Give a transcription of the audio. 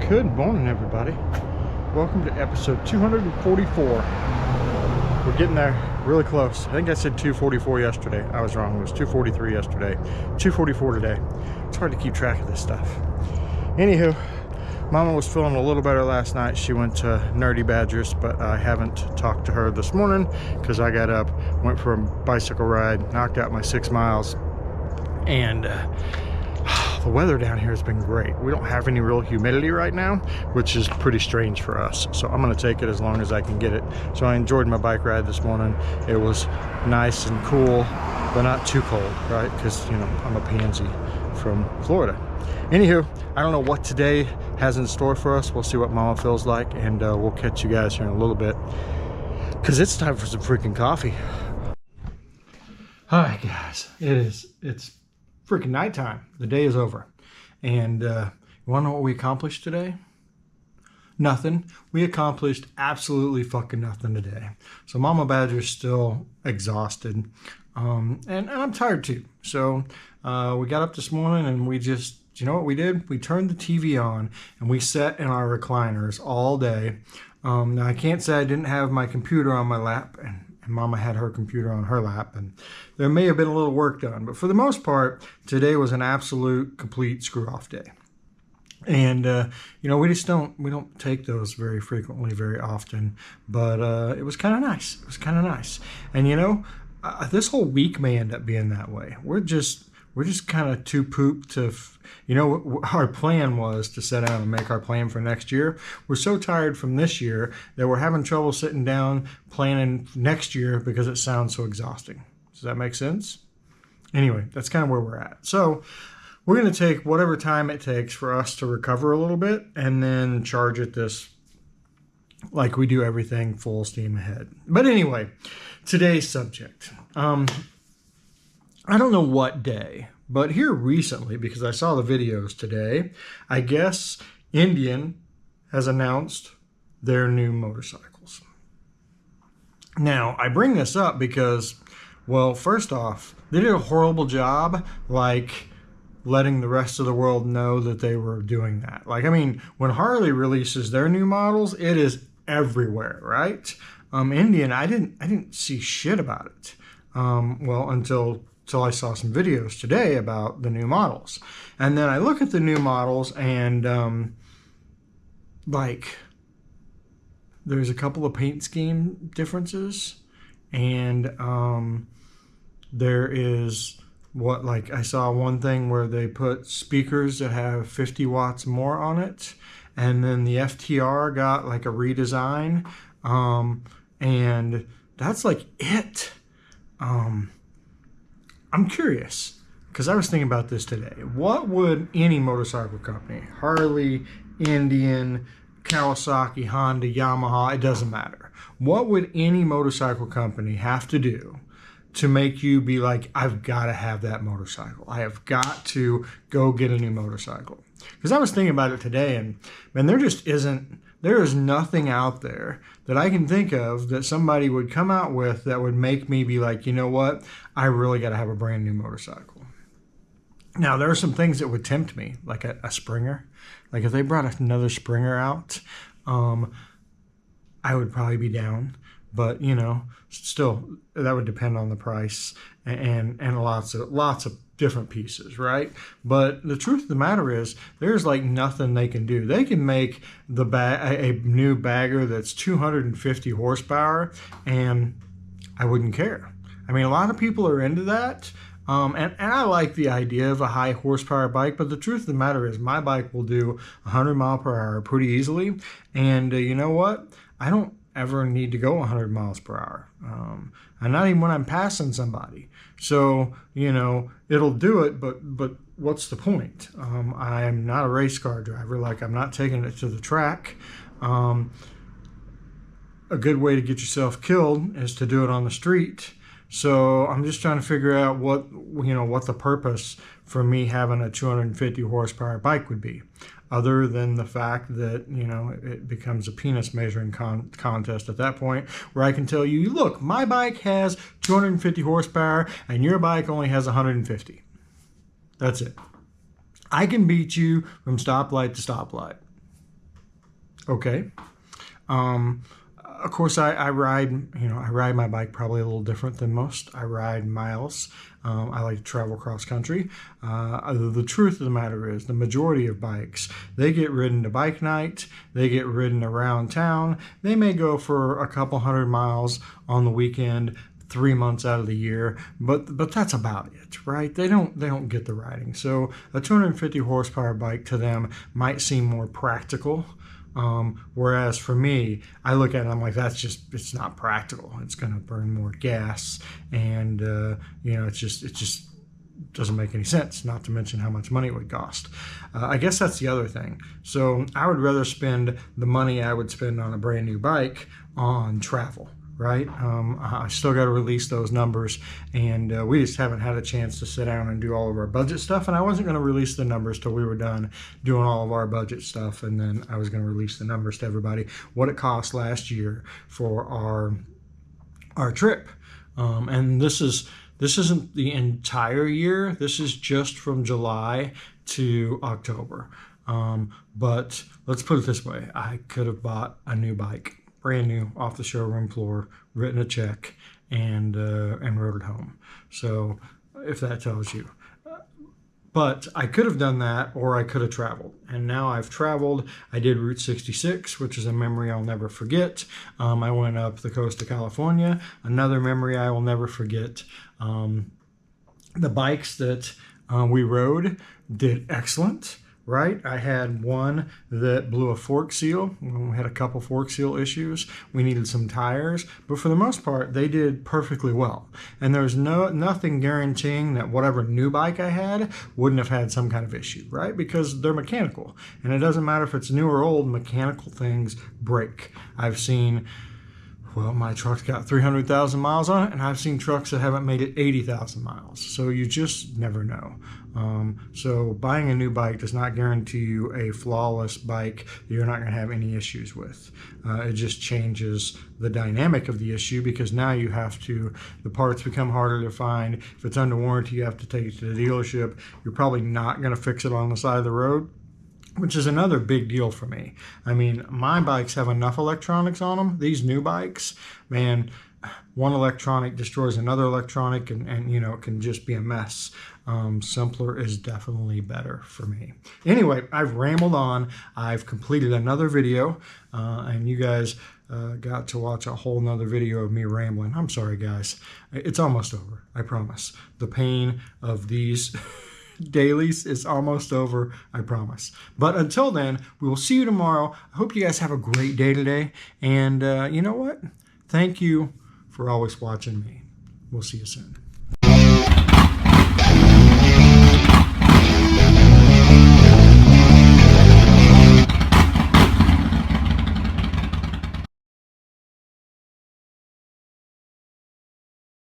Good morning, everybody. Welcome to episode 244. We're getting there really close. I think I said 244 yesterday. I was wrong. It was 243 yesterday. 244 today. It's hard to keep track of this stuff. Anywho, Mama was feeling a little better last night. She went to Nerdy Badgers, but I haven't talked to her this morning because I got up, went for a bicycle ride, knocked out my 6 miles, and the weather down here has been great. We don't have any real humidity right now, which is pretty strange for us. So I'm going to take it as long as I can get it. So I enjoyed my bike ride this morning. It was nice and cool, but not too cold, right? Because, you know, I'm a pansy from Florida. Anywho, I don't know what today has in store for us. We'll see what Mama feels like, and we'll catch you guys here in a little bit because it's time for some freaking coffee. Hi guys, it's freaking nighttime. The day is over. And you want to know what we accomplished today? Nothing. We accomplished absolutely fucking nothing today. So Mama Badger's still exhausted. And I'm tired too. So we got up this morning and we just, you know what we did? We turned the TV on and we sat in our recliners all day. Now I can't say I didn't have my computer on my lap, and Mama had her computer on her lap, and there may have been a little work done, but for the most part, today was an absolute complete screw-off day. And you know, we don't take those very frequently, very often, but it was kind of nice. It was kind of nice. And you know, this whole week may end up being that way. We're just kind of too pooped to, you know, our plan was to sit down and make our plan for next year. We're so tired from this year that we're having trouble sitting down planning next year because it sounds so exhausting. Does that make sense? Anyway, that's kind of where we're at. So we're going to take whatever time it takes for us to recover a little bit and then charge at this like we do everything full steam ahead. But anyway, today's subject. I don't know what day, but here recently, because I saw the videos today, I guess Indian has announced their new motorcycles. Now, I bring this up because, well, first off, they did a horrible job, like, letting the rest of the world know that they were doing that. Like, I mean, when Harley releases their new models, it is everywhere, right? Indian, I didn't see shit about it. Well, until I saw some videos today about the new models. And then I look at the new models and like there's a couple of paint scheme differences, and there is like I saw one thing where they put speakers that have 50 watts more on it, and then the FTR got like a redesign, and that's like it. I'm curious, because I was thinking about this today. What would any motorcycle company, Harley, Indian, Kawasaki, Honda, Yamaha, it doesn't matter. What would any motorcycle company have to do to make you be like, I've got to have that motorcycle. I have got to go get a new motorcycle. Because I was thinking about it today, and man, there is nothing out there that I can think of that somebody would come out with that would make me be like, you know what, I really got to have a brand new motorcycle. Now, there are some things that would tempt me, like a Springer. Like if they brought another Springer out, I would probably be down. But, you know, still, that would depend on the price and lots of different pieces, right? But the truth of the matter is, there's like nothing they can do. They can make a new bagger that's 250 horsepower, and I wouldn't care. I mean, a lot of people are into that, and I like the idea of a high horsepower bike, but the truth of the matter is, my bike will do 100 mile per hour pretty easily, and you know what? I don't ever need to go 100 miles per hour, and not even when I'm passing somebody. So, you know, it'll do it, but what's the point? I'm not a race car driver. Like, I'm not taking it to the track. A good way to get yourself killed is to do it on the street. So I'm just trying to figure out what the purpose for me having a 250 horsepower bike would be, other than the fact that, you know, it becomes a penis measuring contest at that point, where I can tell you, look, my bike has 250 horsepower and your bike only has 150. That's it. I can beat you from stoplight to stoplight. okay. Of course, I ride, I ride my bike probably a little different than most. I ride miles. I like to travel cross country. The truth of the matter is the majority of bikes, they get ridden to bike night. They get ridden around town. They may go for a couple 100 miles on the weekend, 3 months out of the year, but that's about it, right? They don't get the riding. So a 250 horsepower bike to them might seem more practical. Whereas for me, I look at it, I'm like, it's not practical. It's going to burn more gas, and it just doesn't make any sense. Not to mention how much money it would cost. I guess that's the other thing. So I would rather spend the money I would spend on a brand new bike on travel. Right? I still got to release those numbers, and we just haven't had a chance to sit down and do all of our budget stuff, and I wasn't going to release the numbers till we were done doing all of our budget stuff, and then I was going to release the numbers to everybody, what it cost last year for our trip. And this isn't the entire year. This is just from July to October. But let's put it this way. I could have bought a new bike, brand new, off the showroom floor, written a check, and rode it home. So if that tells you. But I could have done that, or I could have traveled. And now I've traveled. I did Route 66, which is a memory I'll never forget. I went up the coast of California, another memory I will never forget. The bikes that we rode did excellent. Right? I had one that blew a fork seal. We had a couple fork seal issues. We needed some tires, but for the most part, they did perfectly well. And there's nothing guaranteeing that whatever new bike I had wouldn't have had some kind of issue, right? Because they're mechanical. And it doesn't matter if it's new or old, mechanical things break. I've seen, well, my truck's got 300,000 miles on it, and I've seen trucks that haven't made it 80,000 miles. So you just never know. So buying a new bike does not guarantee you a flawless bike that you're not going to have any issues with. It just changes the dynamic of the issue, because now the parts become harder to find. If it's under warranty, you have to take it to the dealership. You're probably not going to fix it on the side of the road, which is another big deal for me. I mean, my bikes have enough electronics on them. These new bikes, man, one electronic destroys another electronic, and it can just be a mess. Simpler is definitely better for me. Anyway, I've rambled on. I've completed another video, and you guys got to watch a whole nother video of me rambling. I'm sorry, guys. It's almost over, I promise. The pain of these dailies is almost over, I promise. But until then, we will see you tomorrow. I hope you guys have a great day today. And you know what? Thank you for always watching me. We'll see you soon.